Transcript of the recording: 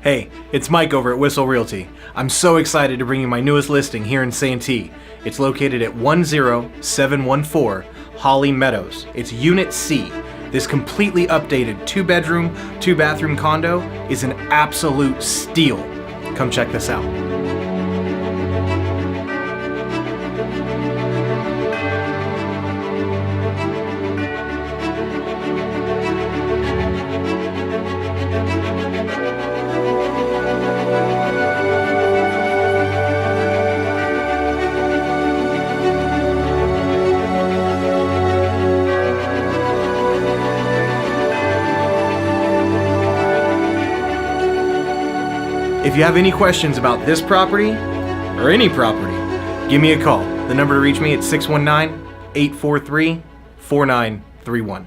Hey, it's Mike over at Whissel Realty. I'm so excited to bring you my newest listing here in Santee. It's located at 10714 Holly Meadows. It's Unit C. This completely updated 2-bedroom, 2-bathroom condo is an absolute steal. Come check this out. If you have any questions about this property or any property, give me a call. The number to reach me is 619-843-4931.